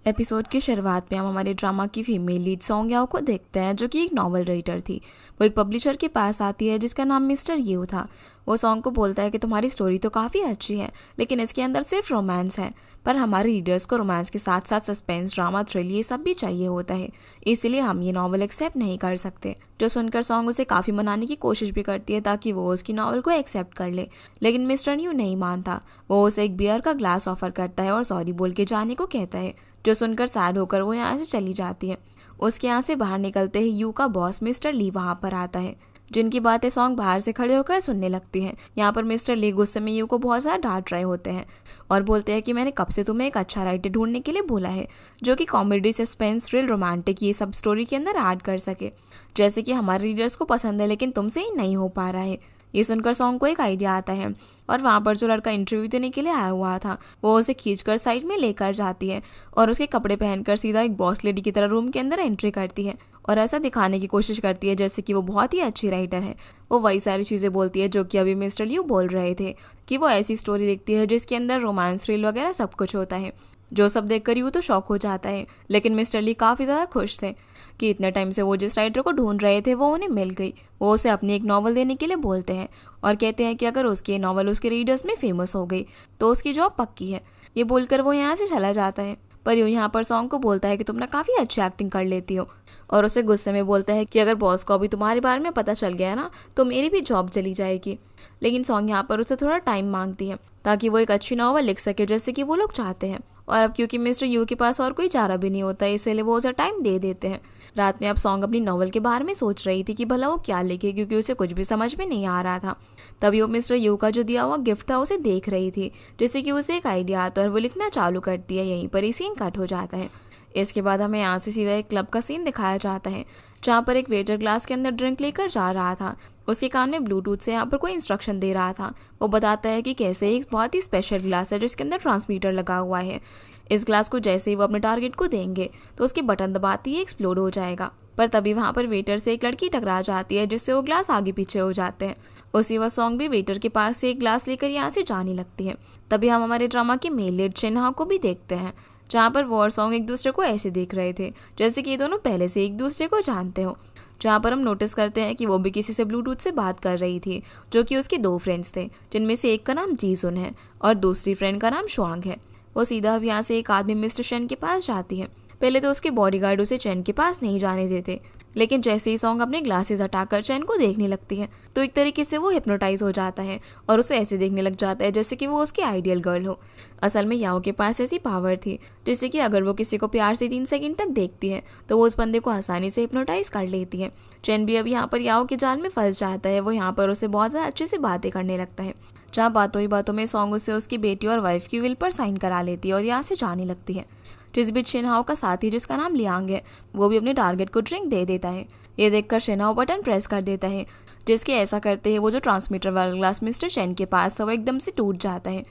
Episode की शुरुआत में हम हमारे ड्रामा की फीमेल लीड सॉन्ग याओ को देखते हैं, जो कि एक नॉवल राइटर थी। वो एक पब्लिशर के पास आती है जिसका नाम मिस्टर यू था। वो सॉन्ग को बोलता है कि तुम्हारी स्टोरी तो काफ़ी अच्छी है, लेकिन इसके अंदर सिर्फ रोमांस है। पर हमारे रीडर्स को रोमांस के साथ साथ सस्पेंस, ड्रामा, थ्रिल ये सब भी चाहिए होता है, इसलिए हम ये नॉवल एक्सेप्ट नहीं कर सकते। जो सुनकर सॉन्ग उसे काफ़ी मनाने की कोशिश भी करती है ताकि वो उसकी नॉवल को एक्सेप्ट कर ले, लेकिन मिस्टर यू नहीं मानता। वो उसे एक बियर का ग्लास ऑफर करता है और सॉरी बोल के जाने को कहता है। जो सुनकर सैड होकर वो यहाँ से चली जाती है। उसके यहाँ से बाहर निकलते ही यू का बॉस मिस्टर ली वहाँ पर आता है, जिनकी बातें सॉन्ग बाहर से खड़े होकर सुनने लगती हैं। यहाँ पर मिस्टर ली गुस्से में यू को बहुत ज़्यादा डांट रहे होते हैं और बोलते हैं कि मैंने कब से तुम्हें एक अच्छा राइटर ढूंढने के लिए बोला है, जो कि कॉमेडी, सस्पेंस, थ्रिल, रोमांटिक ये सब स्टोरी के अंदर ऐड कर सके, जैसे कि हमारे रीडर्स को पसंद है, लेकिन तुमसे ही नहीं हो पा रहा है। ये सुनकर सॉन्ग को एक आइडिया आता है और वहाँ पर जो लड़का इंटरव्यू देने के लिए आया हुआ था वो उसे खींचकर साइड में लेकर जाती है और उसके कपड़े पहनकर सीधा एक बॉस लेडी की तरह रूम के अंदर एंट्री करती है और ऐसा दिखाने की कोशिश करती है जैसे कि वो बहुत ही अच्छी राइटर है। वो वही सारी चीज़ें बोलती है जो कि अभी मिस्टर लियू बोल रहे थे, कि वो ऐसी स्टोरी लिखती है जिसके अंदर रोमांस, थ्रिल वगैरह सब कुछ होता है। जो सब देखकर यू तो शॉक हो जाता है, लेकिन मिस्टर ली काफ़ी ज़्यादा खुश थे कि इतने टाइम से वो जिस राइटर को ढूंढ रहे थे वो उन्हें मिल गई। वो उसे अपनी एक नॉवल देने के लिए बोलते हैं और कहते हैं कि अगर उसकी नॉवल उसके रीडर्स में फेमस हो गई तो उसकी जॉब पक्की है। ये बोलकर वो यहाँ से चला जाता है। पर यूँ यहाँ पर सॉन्ग को बोलता है कि तुम ना काफ़ी अच्छी एक्टिंग कर लेती हो और उसे गुस्से में बोलता है कि अगर बॉस को अभी तुम्हारे बारे में पता चल गया ना तो मेरी भी जॉब चली जाएगी। लेकिन सॉन्ग यहाँ पर उसे थोड़ा टाइम मांगती है ताकि वो एक अच्छी नॉवल लिख सके जैसे कि वो लोग चाहते हैं। और अब क्योंकि मिस्टर यू के पास और कोई चारा भी नहीं होता है, इसलिए वो उसे टाइम दे देते हैं। रात में अब सॉन्ग अपनी नॉवल के बारे में सोच रही थी कि भला वो क्या लिखे, क्योंकि उसे कुछ भी समझ में नहीं आ रहा था। तभी वो मिस्टर यू का जो दिया हुआ गिफ्ट था उसे देख रही थी, जैसे कि उसे एक आइडिया आता है और वो लिखना चालू करती है। यहीं पर ही सीन कट हो जाता है। इसके बाद हमें यहाँ से सीधा एक क्लब का सीन दिखाया जाता है, जहाँ पर एक वेटर ग्लास के अंदर ड्रिंक लेकर जा रहा था। उसके कान में ब्लूटूथ से यहाँ पर कोई इंस्ट्रक्शन दे रहा था। वो बताता है कि कैसे एक बहुत ही स्पेशल ग्लास है जिसके अंदर ट्रांसमीटर लगा हुआ है। इस ग्लास को जैसे ही वो अपने टारगेट को देंगे तो उसके बटन दबाते ही एक्सप्लोड हो जाएगा। पर तभी वहाँ पर वेटर से एक लड़की टकरा जाती है, जिससे वो ग्लास आगे पीछे हो जाते हैं। उसी वक्त सॉन्ग भी वेटर के पास से एक ग्लास लेकर यहाँ से जाने लगती है। तभी हम हमारे ड्रामा के मेल लीड चिन्हा को भी देखते हैं, जहाँ पर वो और सॉन्ग एक दूसरे को ऐसे देख रहे थे जैसे कि ये दोनों पहले से एक दूसरे को जानते हो। जहाँ पर हम नोटिस करते हैं कि वो भी किसी से ब्लूटूथ से बात कर रही थी, जो कि उसके दो फ्रेंड्स थे, जिनमें से एक का नाम जीसुन है और दूसरी फ्रेंड का नाम शुआंग है। वो सीधा अब यहाँ से एक आदमी मिस्टर शेन के पास जाती है। पहले तो उसके बॉडीगार्ड उसे चैन के पास नहीं जाने देते, लेकिन जैसे ही सॉन्ग अपने ग्लासेस हटाकर चैन को देखने लगती है तो एक तरीके से वो हिप्नोटाइज हो जाता है और उसे ऐसे देखने लग जाता है जैसे कि वो उसकी आइडियल गर्ल हो। असल में याओ के पास ऐसी पावर थी जैसे कि अगर वो किसी को प्यार से 3 सेकंड तक देखती है तो वो उस बंदे को आसानी से हिप्नोटाइज कर लेती है। चैन भी अब यहाँ पर याओ के जाल में फंस जाता है। वो यहाँ पर उसे बहुत ज़्यादा अच्छे से बातें करने लगता है, जहाँ बातों ही बातों में सॉन्ग उसे उसकी बेटी और वाइफ की विल पर साइन करा लेती है और यहाँ से जाने लगती है। जिस बीच शिनहाओ का साथी, जिसका नाम लियांग है, वो भी अपने टारगेट को ड्रिंक दे देता है। ये देखकर शिनहाओ बटन प्रेस कर देता है, जिसके ऐसा करते ही वो जो ट्रांसमीटर वाला ग्लास मिस्टर चैन के पास वो एकदम से टूट जाता है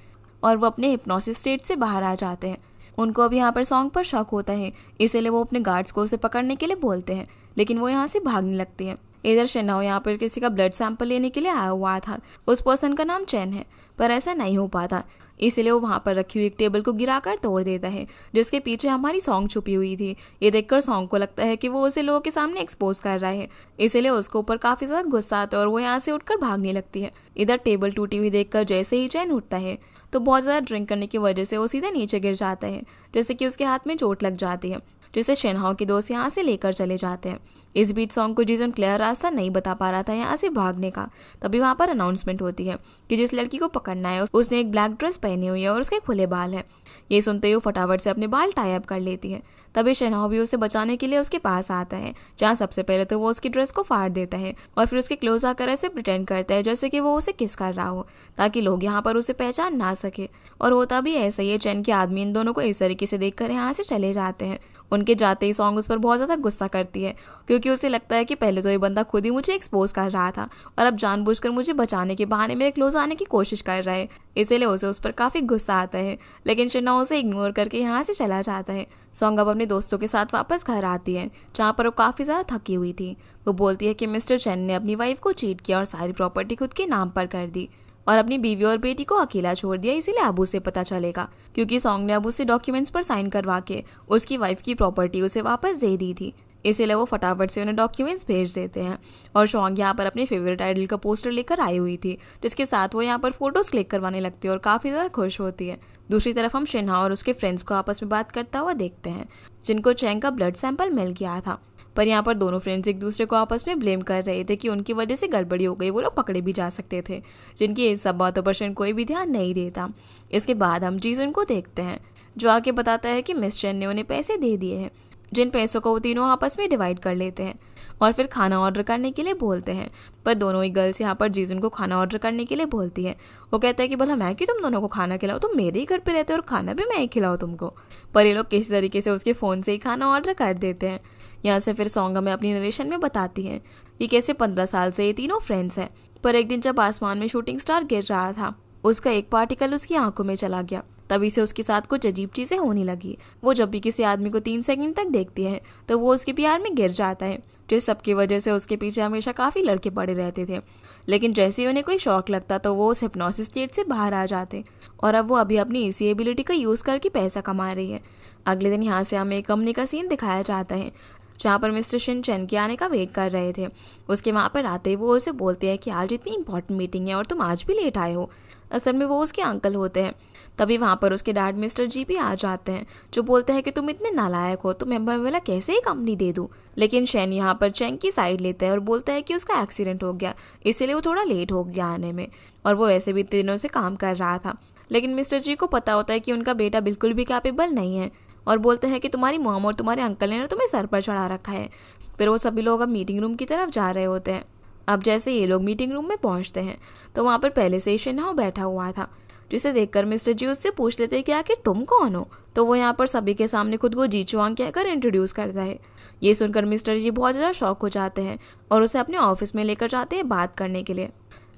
और वो अपने हिप्नोसिस स्टेट से बाहर आ जाते हैं। उनको अब यहाँ पर सॉन्ग पर शक होता है, इसीलिए वो अपने गार्ड्स को उसे पकड़ने के लिए बोलते हैं, लेकिन वो यहाँ से भागने लगती है। इधर शिनहाओ यहाँ पर किसी का ब्लड सैंपल लेने के लिए आया हुआ था। उस पर्सन का नाम चैन है, पर ऐसा नहीं हो पाता, इसलिए वो वहाँ पर रखी हुई एक टेबल को गिराकर तोड़ देता है, जिसके पीछे हमारी सॉन्ग छुपी हुई थी। ये देखकर सॉन्ग को लगता है कि वो उसे लोगों के सामने एक्सपोज कर रहा है, इसलिए उसको ऊपर काफ़ी ज़्यादा गुस्सा आता है और वो यहाँ से उठकर भागने लगती है। इधर टेबल टूटी हुई देखकर जैसे ही चैन उठता है तो बहुत ज़्यादा ड्रिंक करने की वजह से वो सीधे नीचे गिर जाता है, जैसे कि उसके हाथ में चोट लग जाती है, जिसे शिनहाओ के दोस्त यहाँ से लेकर चले जाते हैं। इस बीच सॉन्ग को जीसन क्लियर रास्ता नहीं बता पा रहा था यहाँ से भागने का। तभी वहाँ पर अनाउंसमेंट होती है कि जिस लड़की को पकड़ना है उसने एक ब्लैक ड्रेस पहनी हुई है और उसके खुले बाल है। ये सुनते ही वो फटाफट से अपने बाल टाई अप कर लेती है। तभी शिनहाओ भी उसे बचाने के लिए उसके पास आता है, जहाँ सबसे पहले तो वो उसकी ड्रेस को फाड़ देता है और फिर उसके क्लोज आकर ऐसे प्रिटेंड करता है जैसे कि वो उसे किस कर रहा हो, ताकि लोग यहाँ पर उसे पहचान ना सके। और होता भी ऐसा ही है। चैन के आदमी इन दोनों को इस तरीके से देखकर यहाँ से चले जाते हैं। उनके जाते ही सॉन्ग उस पर बहुत ज़्यादा गुस्सा करती है, क्योंकि उसे लगता है कि पहले तो ये बंदा खुद ही मुझे एक्सपोज कर रहा था और अब जानबूझकर मुझे बचाने के बहाने मेरे क्लोज आने की कोशिश कर रहा है, इसीलिए उसे उस पर काफ़ी गुस्सा आता है। लेकिन शिन्ना उसे इग्नोर करके यहाँ से चला जाता है। सॉन्ग अब अपने दोस्तों के साथ वापस घर आती है, जहाँ पर वो काफ़ी ज़्यादा थकी हुई थी। वो बोलती है कि मिस्टर चैन ने अपनी वाइफ को चीट किया और सारी प्रॉपर्टी खुद के नाम पर कर दी। और अपनी बीवी और बेटी को अकेला छोड़ दिया, इसीलिए अबू से पता चलेगा, क्योंकि सॉन्ग ने अबू से डॉक्यूमेंट्स पर साइन करवा के उसकी वाइफ की प्रॉपर्टी उसे वापस दे दी थी। इसीलिए वो फटाफट से उन्हें डॉक्यूमेंट्स भेज देते हैं। और सॉन्ग यहाँ पर अपने फेवरेट आइडल का पोस्टर लेकर आई हुई थी, जिसके साथ वो यहाँ पर फोटोज क्लिक करवाने लगती है और काफ़ी ज़्यादा खुश होती है। दूसरी तरफ हम शिन्हा और उसके फ्रेंड्स को आपस में बात करता हुआ देखते हैं, जिनको चैंग का ब्लड सैंपल मिल गया था। पर यहाँ पर दोनों फ्रेंड्स एक दूसरे को आपस में ब्लेम कर रहे थे कि उनकी वजह से गड़बड़ी हो गई, वो लोग पकड़े भी जा सकते थे, जिनकी इन सब बातों पर शन कोई भी ध्यान नहीं देता। इसके बाद हम जीसुन को देखते हैं, जो आके बताता है कि मिस चेन ने उन्हें पैसे दे दिए हैं, जिन पैसों को वो तीनों आपस में डिवाइड कर लेते हैं और फिर खाना ऑर्डर करने के लिए बोलते हैं। पर दोनों ही गर्ल्स यहाँ पर जीसुन को खाना ऑर्डर करने के लिए बोलती है। वो कहता है कि भला मैं कि तुम दोनों को खाना खिलाओ, तुम मेरे ही घर पे रहते हो और खाना भी मैं ही खिलाऊँ तुमको। पर ये लोग किसी तरीके से उसके फ़ोन से ही खाना ऑर्डर कर देते हैं। यहाँ से फिर सॉन्ग हमें अपनी नरेशन में बताती है कि कैसे 15 साल से ये तीनों फ्रेंड्स हैं, पर एक दिन जब आसमान में शूटिंग स्टार गिर रहा था, उसका एक पार्टिकल उसकी आंखों में चला गया। तभी से उसके साथ कुछ अजीब चीज़ें होने लगी। वो जब भी किसी आदमी को 3 सेकंड तक देखती है तो वो उसके प्यार में गिर जाता है, जिस सबकी वजह से उसके पीछे हमेशा काफ़ी लड़के पड़े रहते थे। लेकिन जैसे ही उन्हें कोई शौक लगता तो वो उस हिप्नोसिस स्टेट से बाहर आ जाते और अब वो अभी अपनी इसी एबिलिटी का यूज़ करके पैसा कमा रही है। अगले दिन यहाँ से हमें एक कंपनी का सीन दिखाया जाता है, जहाँ पर मिस्टर शिन चैन के आने का वेट कर रहे थे। उसके वहाँ पर आते ही वो उसे बोलते हैं कि आज इतनी इंपॉर्टेंट मीटिंग है और तुम आज भी लेट आए हो। असल में वो उसके अंकल होते हैं। तभी वहाँ पर उसके डैड मिस्टर जी भी आ जाते हैं, जो बोलते हैं कि तुम इतने नालायक हो, तुम्हें मैं वाला कैसे ही कंपनी दे दूँ। लेकिन शैन यहाँ पर चैंग की साइड लेता है और बोलता है कि उसका एक्सीडेंट हो गया, इसीलिए वो थोड़ा लेट हो गया आने में, और वो वैसे भी इतने दिनों से काम कर रहा था। लेकिन मिस्टर जी को पता होता है कि उनका बेटा बिल्कुल भी कैपेबल नहीं है और बोलते हैं कि तुम्हारी मॉम और तुम्हारे अंकल ने तुम्हें सर पर चढ़ा रखा है। फिर वो सभी लोग अब मीटिंग रूम की तरफ जा रहे होते हैं। अब जैसे ये लोग मीटिंग रूम में पहुंचते हैं तो वहाँ पर पहले से ही शिन्हाओ बैठा हुआ था, जिसे देखकर मिस्टर जी उससे पूछ लेते हैं कि आखिर तुम कौन हो। तो वो यहाँ पर सभी के सामने खुद को जी चुआंग कहकर इंट्रोड्यूस करता है। ये सुनकर मिस्टर जी बहुत ज़्यादा शॉक हो जाते हैं और उसे अपने ऑफिस में लेकर जाते हैं बात करने के लिए,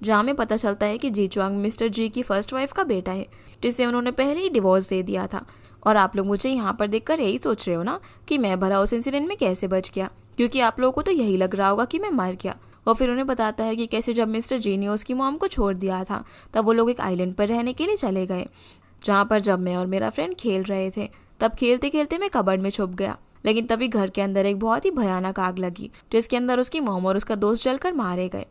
जहाँ में पता चलता है कि जी चुआंग मिस्टर जी की फर्स्ट वाइफ का बेटा है, जिसे उन्होंने पहले ही डिवोर्स दे दिया था। और आप लोग मुझे यहाँ पर देखकर यही सोच रहे हो ना कि मैं भला उस इंसिडेंट में कैसे बच गया, क्योंकि आप लोगों को तो यही लग रहा होगा कि मैं मर गया। और फिर उन्हें बताता है कि कैसे जब मिस्टर जी ने उसकी मॉम को छोड़ दिया था तब वो लोग एक आइलैंड पर रहने के लिए चले गए, जहाँ पर जब मैं और मेरा फ्रेंड खेल रहे थे तब खेलते खेलते मैं कबर्ड में छुप गया। लेकिन तभी घर के अंदर एक बहुत ही भयानक आग लगी, जिसके अंदर उसकी मॉम और उसका दोस्त जलकर मारे गए,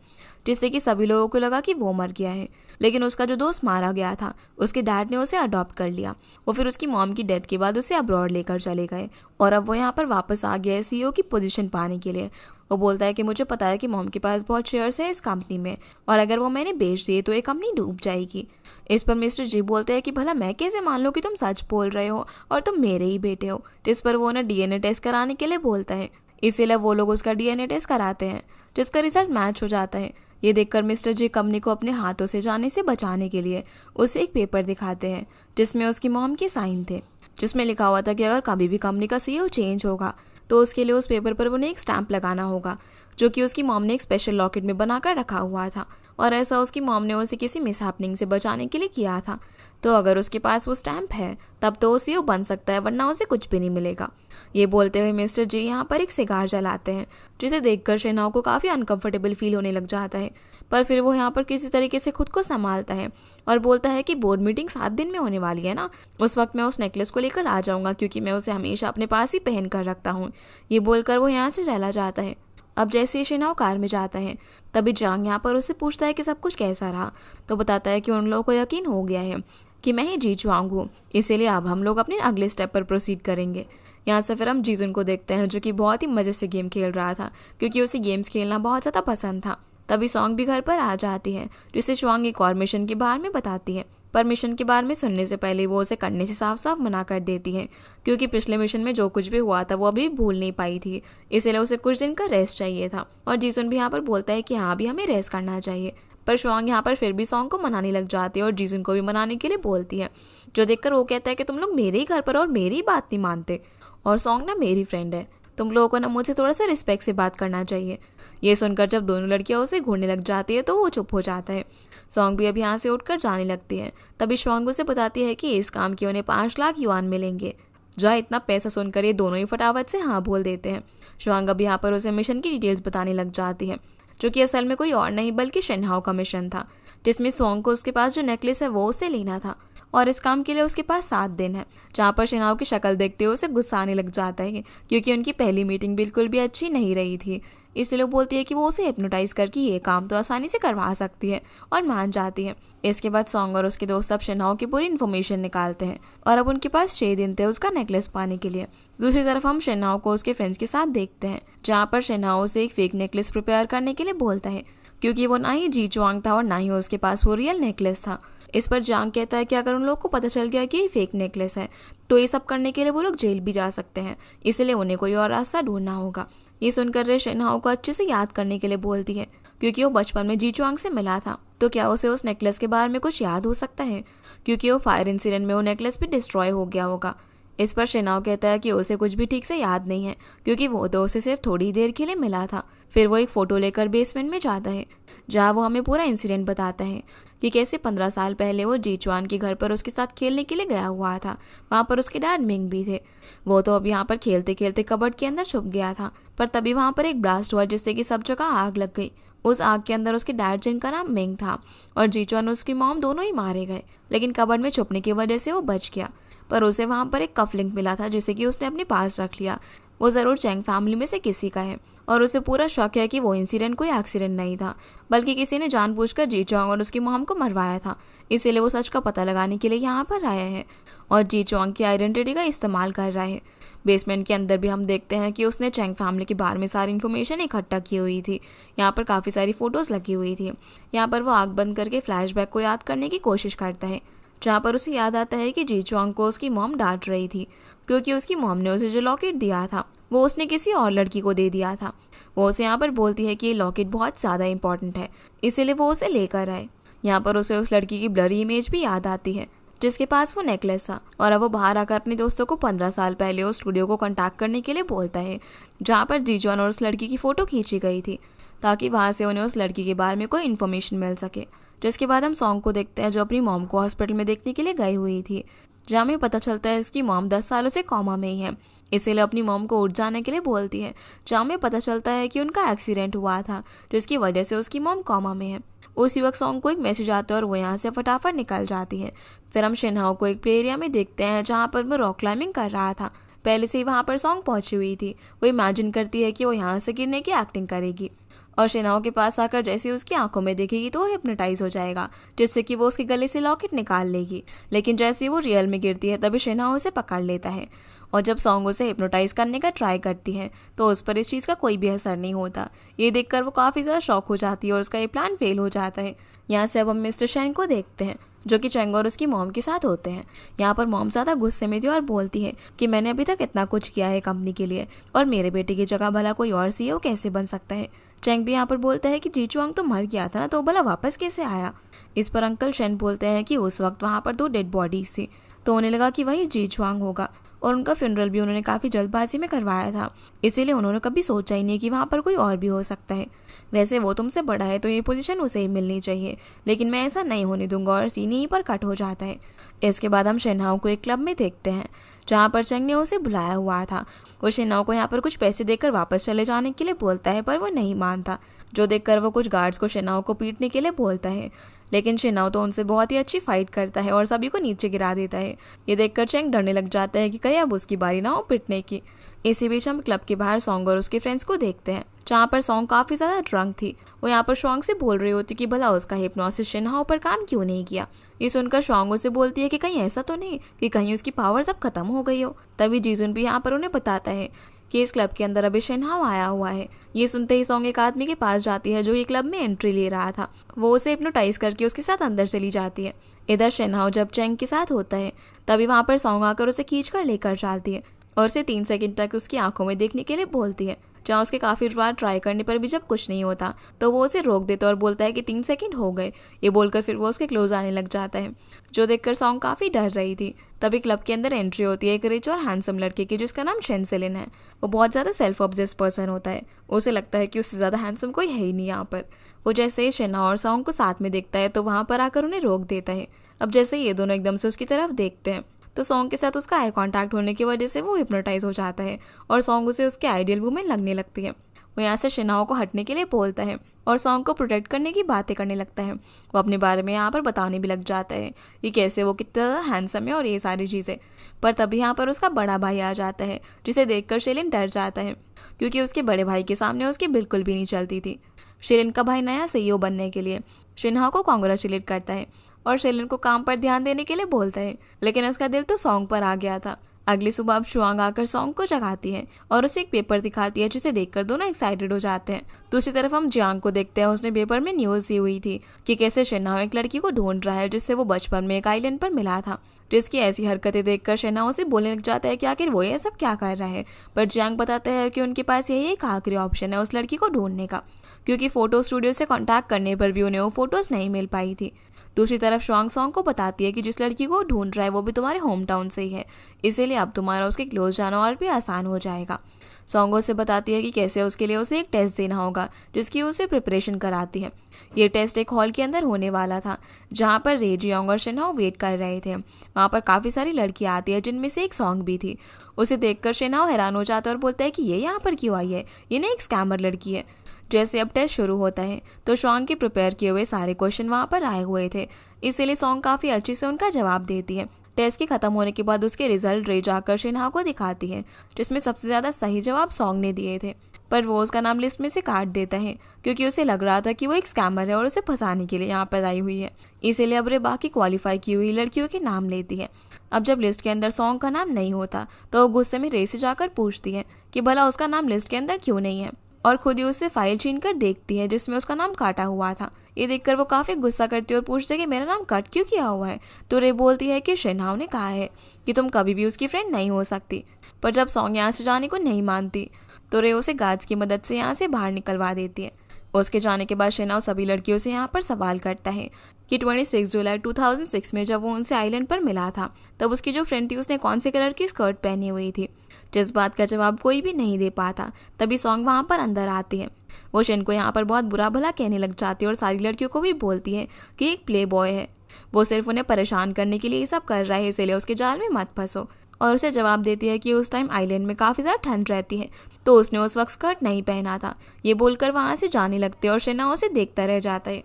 जिससे कि सभी लोगों को लगा कि वो मर गया है। लेकिन उसका जो दोस्त मारा गया था, उसके डैड ने उसे अडॉप्ट कर लिया। वो फिर उसकी मॉम की डेथ के बाद उसे अब्रॉड लेकर चले गए और अब वो यहाँ पर वापस आ गया है सीईओ की पोजीशन पाने के लिए। वो बोलता है कि मुझे पता है कि मॉम के पास बहुत शेयर्स है इस कंपनी में और अगर वो मैंने बेच दिए तो ये कंपनी डूब जाएगी। इस पर मिस्टर जी बोलते हैं कि भला मैं कैसे मान लो कि तुम सच बोल रहे हो और तुम मेरे ही बेटे हो। जिस पर वो उन्हें डीएनए टेस्ट कराने के लिए बोलता है, इसीलिए वो लोग उसका डीएनए टेस्ट कराते हैं, जिसका रिजल्ट मैच हो जाता है। ये देखकर मिस्टर जी कंपनी को अपने हाथों से जाने से बचाने के लिए उसे एक पेपर दिखाते हैं, जिसमें उसकी मॉम के साइन थे, जिसमें लिखा हुआ था कि अगर कभी भी कंपनी का सीईओ चेंज होगा तो उसके लिए उस पेपर पर उन्हें एक स्टैंप लगाना होगा, जो कि उसकी मॉम ने एक स्पेशल लॉकेट में बनाकर रखा हुआ था। और ऐसा उसकी मॉम ने उसे किसी मिसहैपनिंग से बचाने के लिए किया था। तो अगर उसके पास वो स्टैंप है तब तो वो सीईओ बन सकता है, वरना उसे कुछ भी नहीं मिलेगा। ये बोलते हुए मिस्टर जी यहाँ पर एक सिगार जलाते हैं, जिसे देखकर शेनाओ को काफ़ी अनकंफर्टेबल फील होने लग जाता है। पर फिर वो यहाँ पर किसी तरीके से खुद को संभालता है और बोलता है कि बोर्ड मीटिंग 7 दिन में होने वाली है ना, उस वक्त मैं उस नेकलेस को लेकर आ जाऊँगा, क्योंकि मैं उसे हमेशा अपने पास ही पहन कर रखता हूँ। ये बोलकर वो यहाँ से चला जाता है। अब जैसे ही शेनाओ कार में जाता है तभी जांग यहाँ पर उससे पूछता है कि सब कुछ कैसा रहा। तो बताता है कि उन लोगों को यकीन हो गया है कि मैं ही जी चुआंग हूँ, इसीलिए अब हम लोग अपने अगले स्टेप पर प्रोसीड करेंगे। यहाँ से फिर हम जीजुन को देखते हैं, जो कि बहुत ही मज़े से गेम खेल रहा था, क्योंकि उसे गेम्स खेलना बहुत ज़्यादा पसंद था। तभी सॉन्ग भी घर पर आ जाती है, जिसे चुआंग एक और मिशन के बारे में बताती है। पर मिशन के बारे में सुनने से पहले वो उसे करने से साफ साफ मना कर देती है, क्योंकि पिछले मिशन में जो कुछ भी हुआ था वो अभी भूल नहीं पाई थी, इसलिए उसे कुछ दिन का रेस्ट चाहिए था। और जीजुन भी यहाँ पर बोलता है कि हाँ अभी हमें रेस्ट करना चाहिए। पर शुआंग यहाँ पर फिर भी सॉन्ग को मनाने लग जाती है और जीजुन को भी मनाने के लिए बोलती है, जो देखकर वो कहता है कि तुम लोग मेरे ही घर पर और मेरी बात नहीं मानते, और सॉन्ग ना मेरी फ्रेंड है, तुम लोगों को ना मुझे थोड़ा सा रिस्पेक्ट से बात करना चाहिए। ये सुनकर जब दोनों लड़कियां उसे घूरने लग जाती है तो वो चुप हो जाता है। सॉन्ग भी अब यहाँ से उठकर जाने लगती है। तभी शुआंग उसे बताती है कि इस काम के उन्हें 5 लाख युआन मिलेंगे। जहाँ इतना पैसा सुनकर ये दोनों ही फटाफट से हाँ बोल देते हैं। शुआंग अब यहाँ पर उसे मिशन की डिटेल्स बताने लग जाती है, जो कि असल में कोई और नहीं बल्कि शिन्हाओ का मिशन था, जिसमें सॉन्ग को उसके पास जो नेकलेस है वो उसे लेना था और इस काम के लिए उसके पास 7 दिन है। जहाँ पर शेनाओ की शक्ल देखते हुए उसे गुस्सा आने लग जाता है क्योंकि उनकी पहली मीटिंग बिल्कुल भी अच्छी नहीं रही थी। इसलिए वो बोलती है कि वो उसे हिप्नोटाइज करके ये काम तो आसानी से करवा सकती है और मान जाती है। इसके बाद सॉन्ग और उसके दोस्त अब शेनाओ की पूरी इन्फॉर्मेशन निकालते हैं और अब उनके पास 6 दिन थे उसका नेकलेस पाने के लिए। दूसरी तरफ हम शेनाओ को उसके फ्रेंड्स के साथ देखते हैं, जहाँ पर शेनाओ उसे एक फेक नेकलेस प्रिपेयर करने के लिए बोलता है क्योंकि वो ना ही जी चुआंग था और ना ही उसके पास वो रियल नेकलेस था। इस पर जांग कहता है कि अगर उन लोग को पता चल गया कि ये फेक नेकलेस है तो ये सब करने के लिए वो लोग जेल भी जा सकते हैं, इसलिए उन्हें कोई और रास्ता ढूंढना होगा। ये सुनकर रे शेनहाओ को अच्छे से याद करने के लिए बोलती है क्योंकि वो बचपन में जी चुआंग से मिला था, तो क्या उसे उस नेकलेस के बारे में कुछ याद हो सकता है क्योंकि वो फायर इंसिडेंट में वो नेकलेस भी डिस्ट्रॉय हो गया होगा। इस पर शेनाओ कहता है कि उसे कुछ भी ठीक से याद नहीं है क्योंकि वो तो उसे सिर्फ थोड़ी देर के लिए मिला था। फिर वो एक फ़ोटो लेकर बेसमेंट में जाता है जहाँ वो हमें पूरा इंसिडेंट बताता है कि कैसे 15 साल पहले वो जी चुआन के घर पर उसके साथ खेलने के लिए गया हुआ था। वहाँ पर उसके डैड मिंग भी थे। वो तो अब यहाँ पर खेलते खेलते कबर्ड के अंदर छुप गया था, पर तभी वहाँ पर एक ब्लास्ट हुआ जिससे कि सब जगह आग लग गई। उस आग के अंदर उसके डैड जिनका नाम मिंग था और जी चुआन और उसकी मॉम दोनों ही मारे गए, लेकिन कबर्ड में छुपने की वजह से वो बच गया। पर उसे वहाँ पर एक कफलिंग मिला था जिसे कि उसने अपने पास रख लिया। वो ज़रूर चैंग फैमिली में से किसी का है और उसे पूरा शक है कि वो इंसिडेंट कोई एक्सीडेंट नहीं था बल्कि किसी ने जानबूझकर जी चोंग और उसकी मॉम को मरवाया था। इसीलिए वो सच का पता लगाने के लिए यहाँ पर आया है और जी चोंग की आइडेंटिटी का इस्तेमाल कर रहा है। बेसमेंट के अंदर भी हम देखते हैं कि उसने चैंग फैमिली के बारे में सारी इन्फॉर्मेशन इकट्ठा की हुई थी। यहाँ पर काफ़ी सारी फ़ोटोज़ लगी हुई थी। यहाँ पर वो आँख बंद करके फ्लैशबैक को याद करने की कोशिश करता है, जहाँ पर उसे याद आता है कि जी चोंग को उसकी मॉम डांट रही थी क्योंकि उसकी मॉम ने उसे जो लॉकेट दिया था वो उसने किसी और लड़की को दे दिया था। वो उसे यहाँ पर बोलती है कि ये लॉकेट बहुत ज़्यादा इंपॉर्टेंट है, इसीलिए वो उसे लेकर आए। यहाँ पर उसे उस लड़की की ब्लरी इमेज भी याद आती है जिसके पास वो नेकलेस था और अब वो बाहर आकर अपने दोस्तों को 15 साल पहले उस स्टूडियो को कॉन्टैक्ट करने के लिए बोलता है जहाँ पर जीजॉन और उस लड़की की फ़ोटो खींची गई थी, ताकि वहाँ से उन्हें उस लड़की के बारे में कोई इन्फॉर्मेशन मिल सके। जिसके बाद हम सॉन्ग को देखते हैं जो अपनी मॉम को हॉस्पिटल में देखने के लिए गई हुई थी, जहाँ हमें पता चलता है उसकी मॉम 10 सालों से कोमा में ही है, इसीलिए अपनी मॉम को उठ जाने के लिए बोलती है। जहाँ हमें पता चलता है कि उनका एक्सीडेंट हुआ था जिसकी वजह से उसकी मॉम कोमा में है। उसी वक्त सॉन्ग को एक मैसेज आता है और वो यहाँ से फटाफट निकल जाती है। फिर हम शिनहाओ को एक प्ले एरिया में देखते हैं जहाँ पर वो रॉक क्लाइंबिंग कर रहा था। पहले से ही वहाँ पर सॉन्ग पहुँची हुई थी। वो इमेजिन करती है कि वो यहाँ से गिरने की एक्टिंग करेगी और शेनाओ के पास आकर जैसे उसकी आंखों में देखेगी तो वो हिप्नोटाइज हो जाएगा, जिससे कि वो उसके गले से लॉकेट निकाल लेगी। लेकिन जैसे ही वो रियल में गिरती है तभी शेनाओ उसे पकड़ लेता है और जब सॉन्ग उसे हिप्नोटाइज करने का ट्राई करती है तो उस पर इस चीज़ का कोई भी असर नहीं होता। ये देखकर वो काफ़ी ज़्यादा शॉक हो जाती है और उसका ये प्लान फेल हो जाता है। यहाँ से अब हम मिस्टर शेन को देखते हैं जो कि चेंग और उसकी मॉम के साथ होते हैं। यहाँ पर मॉम ज़्यादा गुस्से में थी और बोलती है कि मैंने अभी तक इतना कुछ किया है कंपनी के लिए और मेरे बेटे की जगह भला कोई और सीईओ कैसे बन सकता है। चेंग भी यहाँ पर बोलता है कि जी चुआंग तो मर गया था ना, तो भला वापस कैसे आया। इस पर अंकल शेन बोलते हैं कि उस वक्त वहाँ पर 2 डेड बॉडीज थी, तो उन्हें लगा कि वही जी चुआंग होगा और उनका फ्यूनरल भी उन्होंने काफ़ी जल्दबाजी में करवाया था, इसीलिए उन्होंने कभी सोचा ही नहीं कि वहाँ पर कोई और भी हो सकता है। वैसे वो तुमसे बड़ा है तो ये पोजीशन उसे ही मिलनी चाहिए, लेकिन मैं ऐसा नहीं होने दूंगा और सीन यहीं पर कट हो जाता है। इसके बाद हम शेनहाओ को एक क्लब में देखते हैं जहाँ पर चेंग ने उसे बुलाया हुआ था। वो शेनहाओ को यहाँ पर कुछ पैसे देकर वापस चले जाने के लिए बोलता है, पर वो नहीं मानता, जो देखकर वो कुछ गार्ड्स को शेनहाओ को पीटने के लिए बोलता है। लेकिन शेनहाओ तो उनसे बहुत ही अच्छी फाइट करता है और सभी को नीचे गिरा देता है। ये देखकर चेंग डरने लग जाता है कि कहीं अब उसकी बारी ना हो पिटने की। इसी बीच हम क्लब के बाहर सॉन्ग और उसके फ्रेंड्स को देखते हैं जहाँ पर सॉन्ग काफ़ी ज़्यादा ड्रंक थी। वो यहाँ पर शॉन्ग से बोल रही होती कि भला उसका हिप्नोसिस शेनहाओ पर काम क्यों नहीं किया। ये सुनकर शॉन्ग उसे बोलती है कि कहीं ऐसा तो नहीं कि कहीं उसकी पावर सब खत्म हो गई हो। तभी जीजुन भी यहाँ पर उन्हें बताता है कि इस क्लब के अंदर अभी शेनहाओ आया हुआ है। ये सुनते ही सॉन्ग एक आदमी के पास जाती है जो ये क्लब में एंट्री ले रहा था। वो उसे हिप्नोटाइज करके उसके साथ अंदर चली जाती है। इधर शेनहाओ जब चेंग के साथ होता है तभी वहाँ पर सॉन्ग आकर उसे खींच कर लेकर जाती है और उसे 3 सेकंड तक उसकी आंखों में देखने के लिए बोलती है। जहाँ उसके काफ़ी बार ट्राई करने पर भी जब कुछ नहीं होता तो वो उसे रोक देता और बोलता है कि 3 सेकंड हो गए। ये बोलकर फिर वो उसके क्लोज आने लग जाता है, जो देखकर सॉन्ग काफ़ी डर रही थी। तभी क्लब के अंदर एंट्री होती है एक रिच और हैंडसम लड़के की जिसका नाम शेन सेलिन है। वो बहुत ज़्यादा सेल्फ ऑब्सेस पर्सन होता है। उसे लगता है कि उससे ज़्यादा हैंडसम कोई है ही नहीं यहाँ पर। वो जैसे ही शेना और सॉन्ग को साथ में देखता है तो वहाँ पर आकर उन्हें रोक देता है। अब जैसे ये दोनों एकदम से उसकी तरफ देखते हैं तो सॉन्ग के साथ उसका आई कांटेक्ट होने की वजह से वो हिप्नोटाइज हो जाता है और सॉन्ग उसे उसके आइडियल वुमेन लगने लगती है। वो यहाँ से शिनाओ को हटने के लिए बोलता है और सॉन्ग को प्रोटेक्ट करने की बातें करने लगता है। वो अपने बारे में यहाँ पर बताने भी लग जाता है कि कैसे वो कितना हैंडसम है और ये सारी चीज़ें। पर तभी यहाँ पर उसका बड़ा भाई आ जाता है, जिसे देखकर शेलिन डर जाता है, क्योंकि उसके बड़े भाई के सामने उसकी बिल्कुल भी नहीं चलती थी। शेलिन का भाई नया सीईओ बनने के लिए शिन्हा को कॉन्ग्रेचुलेट करता है और शेलिन को काम पर ध्यान देने के लिए बोलता है, लेकिन उसका दिल तो सॉन्ग पर आ गया था। अगली सुबह अब शुआंग आकर सॉन्ग को जगाती है और उसे एक पेपर दिखाती है, जिसे देखकर दोनों एक्साइटेड हो जाते हैं। दूसरी तरफ हम जियांग को देखते हैं। उसने पेपर में न्यूज़ दी हुई थी कि कैसे शिन्हा एक लड़की को ढूंढ रहा है जिससे वो बचपन में एक आइलैंड पर मिला था, जिसकी ऐसी हरकतें देखकर शिन्हा उसे बोलने लग जाता है कि आखिर वो ये सब क्या कर रहा है। पर जियांग बताता है कि उनके पास यही एक आखिरी ऑप्शन है उस लड़की को ढूंढने का, क्योंकि फोटो स्टूडियो से कांटेक्ट करने पर भी उन्हें वो फोटोज नहीं मिल पाई थी। दूसरी तरफ शुआंग सॉन्ग को बताती है कि जिस लड़की को ढूंढ रहा है वो भी तुम्हारे होम टाउन से ही है, इसीलिए अब तुम्हारा उसके क्लोज जाना और भी आसान हो जाएगा। सॉन्ग उसे बताती है कि कैसे उसके लिए उसे एक टेस्ट देना होगा, जिसकी उसे प्रिपरेशन कराती है। ये टेस्ट एक हॉल के अंदर होने वाला था, जहाँ पर रे जियांग और शिन्हा वेट कर रहे थे। वहाँ पर काफ़ी सारी लड़कियाँ आती है, जिनमें से एक सॉन्ग भी थी। उसे देखकर शिन्हा हैरान हो जाता है और बोलता है कि ये यहाँ पर क्यों आई है, ये ना एक स्कैमर लड़की है। जैसे अब टेस्ट शुरू होता है तो शुआंग के प्रिपेयर किए हुए सारे क्वेश्चन वहाँ पर आए हुए थे, इसीलिए सॉन्ग काफ़ी अच्छे से उनका जवाब देती है। टेस्ट के खत्म होने के बाद उसके रिजल्ट रे जाकर शिन्हा को दिखाती है, जिसमें सबसे ज़्यादा सही जवाब सॉन्ग ने दिए थे। पर वो उसका नाम लिस्ट में से काट देता है, क्योंकि उसे लग रहा था कि वो एक स्कैमर है और उसे फंसाने के लिए यहाँ पर आई हुई है। इसीलिए अब रे बाकी क्वालिफाई की हुई लड़कियों के नाम लेती है। अब जब लिस्ट के अंदर सॉन्ग का नाम नहीं होता तो वो गुस्से में रे से जाकर पूछती है कि भला उसका नाम लिस्ट के अंदर क्यों नहीं है, और खुद ही उससे फाइल छीन कर देखती है जिसमें उसका नाम काटा हुआ था। ये देखकर वो काफ़ी गुस्सा करती है और पूछती है कि मेरा नाम कट क्यों किया हुआ है। तो रे बोलती है कि शिन्हा ने कहा है कि तुम कभी भी उसकी फ्रेंड नहीं हो सकती। पर जब सॉन्ग यहाँ से जाने को नहीं मानती तो रे उसे गार्ड्स की मदद से यहाँ से बाहर निकलवा देती है। उसके जाने के बाद शिन्हा सभी लड़कियों से यहाँ पर सवाल करता है कि 26 जुलाई 2006 में जब वो उनसे आइलैंड पर मिला था तब उसकी जो फ्रेंड थी उसने कौन से कलर की स्कर्ट पहनी हुई थी। जिस बात का जवाब कोई भी नहीं दे पाता, तभी सॉन्ग वहाँ पर अंदर आती है। वो शिन को यहाँ पर बहुत बुरा भला कहने लग जाती है और सारी लड़कियों को भी बोलती है कि एक प्ले बॉय है, वो सिर्फ उन्हें परेशान करने के लिए ये सब कर रहा है, इसलिए उसके जाल में मत फंसो। और उसे जवाब देती है कि उस टाइम आइलैंड में काफ़ी ज़्यादा ठंड रहती है, तो उसने उस वक्त स्कर्ट नहीं पहना था। ये बोलकर वहाँ से जाने लगते हैं और शिन्हा उसे देखता रह जाता है,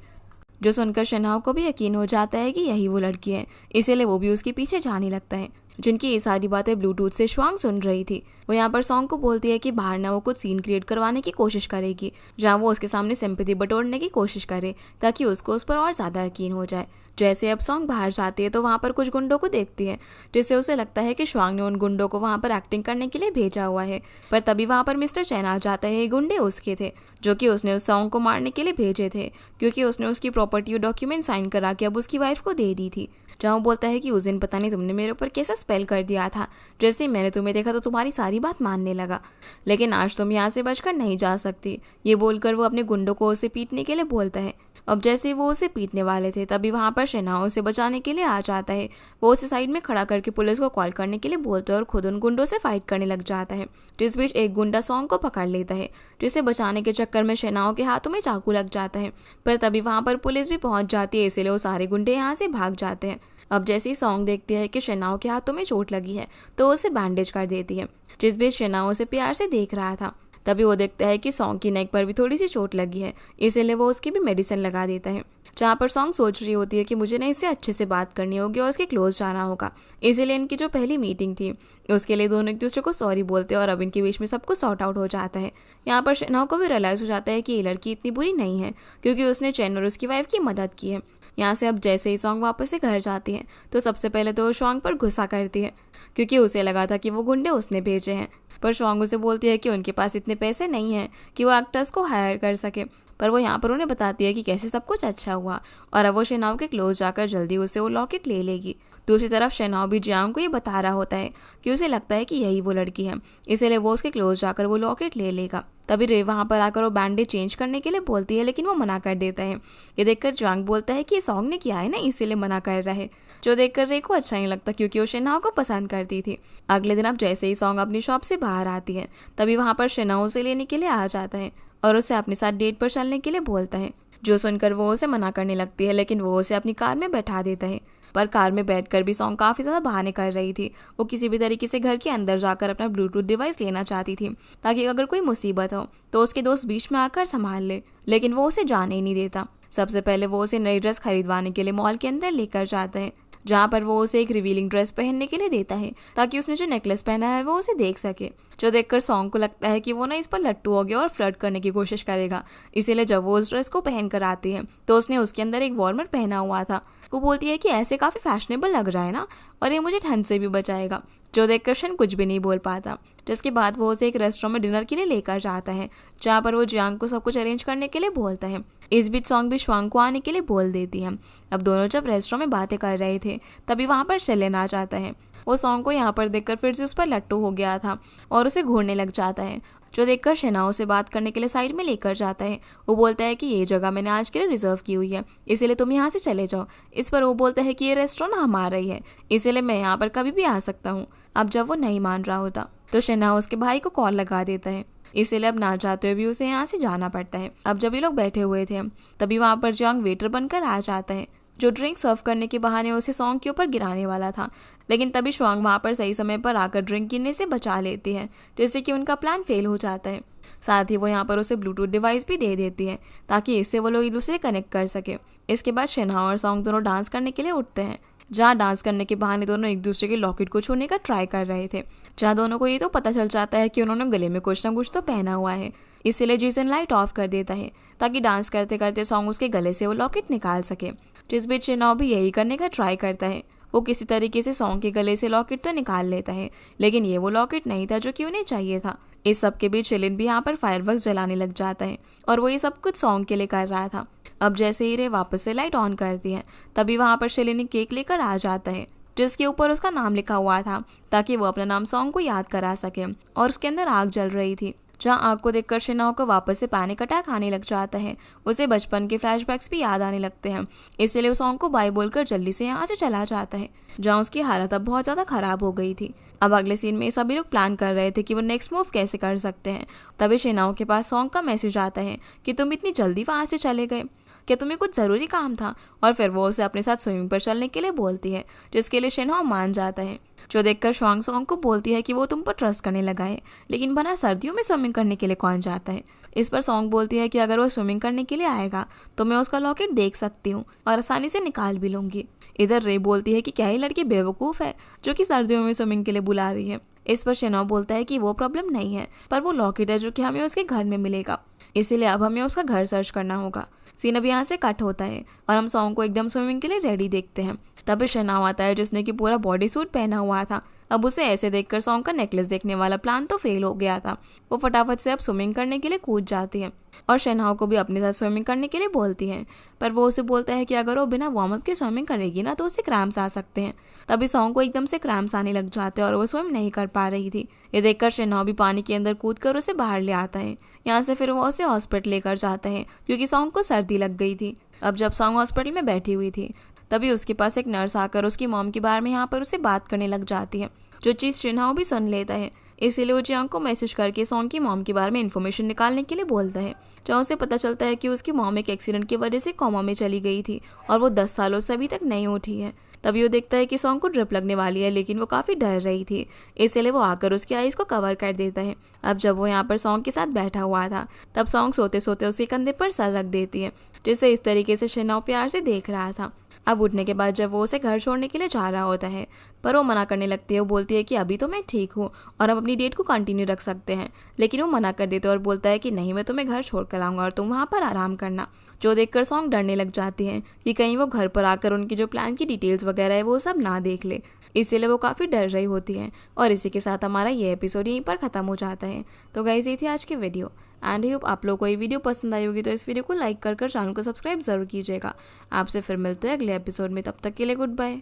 जो सुनकर शिन्हा को भी यकीन हो जाता है कि यही वो लड़की है, इसीलिए वो भी उसके पीछे जाने लगता है। जिनकी ये सारी बातें ब्लूटूथ से शुआंग सुन रही थी। वो यहाँ पर सॉन्ग को बोलती है कि बाहर ना वो कुछ सीन क्रिएट करवाने की कोशिश करेगी, जहाँ वो उसके सामने सिंपैथी बटोरने की कोशिश करे ताकि उसको उस पर और ज़्यादा यकीन हो जाए। जैसे अब सॉन्ग बाहर जाती है तो वहाँ पर कुछ गुंडों को देखती है, जिससे उसे लगता है कि शुआंग ने उन गुंडों को वहाँ पर एक्टिंग करने के लिए भेजा हुआ है। पर तभी वहाँ पर मिस्टर चैन आ जाता है। ये गुंडे उसके थे, जो कि उसने उस सॉन्ग को मारने के लिए भेजे थे, क्योंकि उसने उसकी प्रॉपर्टी और डॉक्यूमेंट साइन करा के अब उसकी वाइफ को दे दी थी। जहाँ वो बोलता है कि उस दिन पता नहीं तुमने मेरे ऊपर कैसा स्पेल कर दिया था, जैसे ही मैंने तुम्हें देखा तो तुम्हारी सारी बात मानने लगा, लेकिन आज तुम यहाँ से बचकर नहीं जा सकती। ये बोलकर वो अपने गुंडों को उसे पीटने के लिए बोलता है। अब जैसे ही वो उसे पीटने वाले थे तभी वहाँ पर शिन्हा उसे बचाने के लिए आ जाता है। वो उसे साइड में खड़ा करके पुलिस को कॉल करने के लिए बोलता है और खुद उन गुंडों से फाइट करने लग जाता है। जिस बीच एक गुंडा सॉन्ग को पकड़ लेता है, जिसे बचाने के चक्कर में शिन्हा के हाथों में चाकू लग जाता है। पर तभी वहाँ पर पुलिस भी पहुँच जाती है, इसीलिए वो सारे गुंडे यहाँ से भाग जाते हैं। अब जैसे ही सॉन्ग देखती है कि शिन्हा के हाथों में चोट लगी है तो उसे बैंडेज कर देती है। जिस बीच शिन्हा उसे प्यार से देख रहा था, तभी वो देखता है कि सॉन्ग की नेक पर भी थोड़ी सी चोट लगी है, इसीलिए वो उसकी भी मेडिसिन लगा देता है। जहाँ पर सॉन्ग सोच रही होती है कि मुझे ना इससे अच्छे से बात करनी होगी और उसके क्लोज जाना होगा, इसीलिए इनकी जो पहली मीटिंग थी उसके लिए दोनों एक दूसरे को सॉरी बोलते हैं और अब इनके बीच में सब कुछ सॉर्ट आउट हो जाता है। यहाँ पर शिन्हा को भी रियलाइज़ हो जाता है कि ये लड़की इतनी बुरी नहीं है, क्योंकि उसने चैन और उसकी वाइफ की मदद की है। यहाँ से अब जैसे ही सॉन्ग वापस से घर जाती है तो सबसे पहले तो वो सॉन्ग पर गुस्सा करती है, क्योंकि उसे लगा था कि वो गुंडे उसने भेजे हैं। पर सॉन्ग उसे बोलती है कि उनके पास इतने पैसे नहीं हैं कि वो एक्टर्स को हायर कर सके। पर वो यहाँ पर उन्हें बताती है कि कैसे सब कुछ अच्छा हुआ और अब वो शिनाव के क्लोज जाकर जल्दी उसे वो लॉकेट ले लेगी। दूसरी तरफ शिनाव भी जियांग को ये बता रहा होता है कि उसे लगता है कि यही वो लड़की है, इसीलिए वो उसके क्लोज जाकर वो लॉकेट ले लेगा। तभी रे वहाँ पर आकर वो बैंडेज चेंज करने के लिए बोलती है, लेकिन वो मना कर देता है। ये देखकर जियांग बोलता है कि ये सॉन्ग ने किया है ना, इसीलिए मना कर रहा है, जो देखकर रे को अच्छा नहीं लगता क्योंकि वो शिनाव को पसंद करती थी। अगले दिन अब जैसे ही सॉन्ग अपनी शॉप से बाहर आती है तभी वहाँ पर शिनाव उसे लेने के लिए आ जाता है और उसे अपने साथ डेट पर चलने के लिए बोलता है, जो सुनकर वो उसे मना करने लगती है, लेकिन वो उसे अपनी कार में बैठा देता है। पर कार में बैठकर भी सॉन्ग काफ़ी ज़्यादा बहाने कर रही थी। वो किसी भी तरीके से घर के अंदर जाकर अपना ब्लूटूथ डिवाइस लेना चाहती थी ताकि अगर कोई मुसीबत हो तो उसके दोस्त बीच में आकर संभाल ले, लेकिन वो उसे जाने ही नहीं देता। सबसे पहले वो उसे नई ड्रेस खरीदवाने के लिए मॉल के अंदर लेकर जाता है, जहाँ पर वो उसे एक रिवीलिंग ड्रेस पहनने के लिए देता है ताकि उसने जो नेकलेस पहना है वो उसे देख सके। जो देखकर सॉन्ग को लगता है कि वो ना इस पर लट्टू हो गया और फ्लर्ट करने की कोशिश करेगा। इसीलिए जब वो उस ड्रेस को पहन कर आती है तो उसने उसके अंदर एक वार्मर पहना हुआ था। वो बोलती है कि ऐसे काफ़ी फैशनेबल लग रहा है ना, और ये मुझे ठंड से भी बचाएगा। जो देखकर शन कुछ भी नहीं बोल पाता। जिसके बाद वो उसे एक रेस्टोरेंट में डिनर के लिए लेकर जाता है, जहाँ पर वो जियांग को सब कुछ अरेंज करने के लिए बोलता है। इस बीच सॉन्ग भी श्वांग को आने के लिए बोल देती है। अब दोनों जब रेस्टोरेंट में बातें कर रहे थे तभी वहाँ पर शेलिन आ जाता है। वो सॉन्ग को यहाँ पर देखकर फिर से उस पर लट्टू हो गया था और उसे घूरने लग जाता है। जो देखकर शेनाओ से बात करने के लिए साइड में लेकर जाता है। वो बोलता है कि ये जगह मैंने आज के लिए रिजर्व की हुई है, इसीलिए तुम यहाँ से चले जाओ। इस पर वो बोलता है कि ये रेस्टोरेंट हमारा ही है, इसीलिए मैं यहाँ पर कभी भी आ सकता हूँ। अब जब वो नहीं मान रहा होता तो शेनाओ उसके भाई को कॉल लगा देता है, इसीलिए अब ना चाहते हुए भी उसे यहाँ से जाना पड़ता है। अब जब ये लोग बैठे हुए थे तभी वहाँ पर जियांग वेटर बनकर आ जाता है, जो ड्रिंक सर्व करने के बहाने उसे सॉन्ग के ऊपर गिराने वाला था। लेकिन तभी श्वांग वहाँ पर सही समय पर आकर ड्रिंक गिरने से बचा लेती है, जिससे कि उनका प्लान फेल हो जाता है। साथ ही वो यहाँ पर उसे ब्लूटूथ डिवाइस भी दे देती है ताकि इससे वो लोग एक दूसरे से कनेक्ट कर सके। इसके बाद शेना और सॉन्ग दोनों डांस करने के लिए उठते हैं, जहाँ डांस करने के बहाने दोनों एक दूसरे के लॉकेट को छूने का ट्राई कर रहे थे। जहाँ दोनों को ये तो पता चल जाता है कि उन्होंने गले में कुछ ना कुछ तो पहना हुआ है। इसीलिए जीसन लाइट ऑफ कर देता है ताकि डांस करते करते सॉन्ग उसके गले से वो लॉकेट निकाल सके। जिस बीच शेनाओ भी यही करने का ट्राई करता है। वो किसी तरीके से सॉन्ग के गले से लॉकेट तो निकाल लेता है, लेकिन ये वो लॉकेट नहीं था जो कि उन्हें चाहिए था। इस सब के बीच शेलिन भी यहाँ पर फायरवर्क्स जलाने लग जाता है और वो ये सब कुछ सॉन्ग के लिए कर रहा था। अब जैसे ही रे वापस से लाइट ऑन करती है तभी वहाँ पर शेलिन केक लेकर आ जाता है, जिसके ऊपर उसका नाम लिखा हुआ था ताकि वो अपना नाम सॉन्ग को याद करा सके। और उसके अंदर आग जल रही थी, जहाँ आग को देखकर शेनाओ को वापस से पैनिक अटैक आने लग जाता है। उसे बचपन के फ्लैशबैक्स भी याद आने लगते हैं, इसलिए वो सॉन्ग को बाय बोलकर जल्दी से यहाँ से चला जाता है, जहाँ उसकी हालत अब बहुत ज़्यादा खराब हो गई थी। अब अगले सीन में सभी लोग प्लान कर रहे थे कि वो नेक्स्ट मूव कैसे कर सकते हैं। तभी शेनाओ के पास सॉन्ग का मैसेज आता है कि तुम इतनी जल्दी वहाँ से चले गए, क्या तुम्हें कुछ ज़रूरी काम था। और फिर वो उसे अपने साथ स्विमिंग पर चलने के लिए बोलती है, जिसके लिए शेनाओ मान जाता है। जो देखकर श्वांग सॉन्ग को बोलती है कि वो तुम पर ट्रस्ट करने लगा है, लेकिन भला सर्दियों में स्विमिंग करने के लिए कौन जाता है। इस पर सॉन्ग बोलती है कि अगर वो स्विमिंग करने के लिए आएगा तो मैं उसका लॉकेट देख सकती हूँ और आसानी से निकाल भी लूँगी। इधर रे बोलती है कि क्या ही लड़की बेवकूफ़ है जो कि सर्दियों में स्विमिंग के लिए बुला रही है। इस पर शेनाओ बोलता है कि वो प्रॉब्लम नहीं है, पर वो लॉकेट है जो कि हमें उसके घर में मिलेगा, इसीलिए अब हमें उसका घर सर्च करना होगा। सीन अब यहाँ से कट होता है और हम सॉन्ग को एकदम स्विमिंग के लिए रेडी देखते हैं। तभी शेनाओ आता है, जिसने कि पूरा बॉडी सूट पहना हुआ था। अब उसे ऐसे देखकर सॉन्ग का नेकलेस देखने वाला प्लान तो फेल हो गया था। वो फटाफट से अब स्विमिंग करने के लिए कूद जाती है और शेनाओ को भी अपने साथ स्विमिंग करने के लिए बोलती है, पर वो उसे बोलता है कि अगर वो बिना वार्म अप के स्विमिंग करेगी ना तो उसे क्रैम्प्स आ सकते हैं। तभी सॉन्ग को एकदम से क्रैम्प्स आने लग जाते हैं और वो स्विम नहीं कर पा रही थी। ये देखकर शेनाओ भी पानी के अंदर कूदकर उसे बाहर ले आता है। यहाँ से फिर वो उसे हॉस्पिटल लेकर जाता है क्योंकि सॉन्ग को सर्दी लग गई थी। अब जब सॉन्ग हॉस्पिटल में बैठी हुई थी तभी उसके पास एक नर्स आकर उसकी मॉम के बारे में यहाँ पर उसे बात करने लग जाती है, जो चीज़ शेनाओ भी सुन लेता है। इसीलिए वो जियांग को मैसेज करके सॉन्ग की मॉम के बारे में इन्फॉर्मेशन निकालने के लिए बोलता है, जहाँ उसे पता चलता है कि उसकी मॉम एक एक्सीडेंट की वजह से कोमा में चली गई थी और वो 10 सालों से अभी तक नहीं उठी है। तभी वो देखता है कि सॉन्ग को ड्रिप लगने वाली है, लेकिन वो काफ़ी डर रही थी, इसलिए वो आकर उसकी आईज को कवर कर देता है। अब जब वो यहाँ पर सॉन्ग के साथ बैठा हुआ था तब सॉन्ग सोते सोते उसके कंधे पर सर रख देती है, जिसे इस तरीके से शेनाओ प्यार से देख रहा था। अब उठने के बाद जब वो उसे घर छोड़ने के लिए जा रहा होता है, पर वो मना करने लगती है। वो बोलती है कि अभी तो मैं ठीक हूँ और हम अपनी डेट को कंटिन्यू रख सकते हैं, लेकिन वो मना कर देते और बोलता है कि नहीं, मैं तुम्हें घर छोड़ कर आऊँगा और तुम वहाँ पर आराम करना। जो देखकर सॉन्ग डरने लग जाती है कि कहीं वो घर पर आकर उनकी जो प्लान की डिटेल्स वगैरह है वो सब ना देख ले, इसीलिए वो काफ़ी डर रही होती है। और इसी के साथ हमारा ये एपिसोड यहीं पर ख़त्म हो जाता है। तो गाइस, ये थी आज की वीडियो एंड आई होप आप लोगों को ये वीडियो पसंद आई होगी। तो इस वीडियो को लाइक कर चैनल को सब्सक्राइब जरूर कीजिएगा। आपसे फिर मिलते हैं अगले एपिसोड में, तब तक के लिए गुड बाय।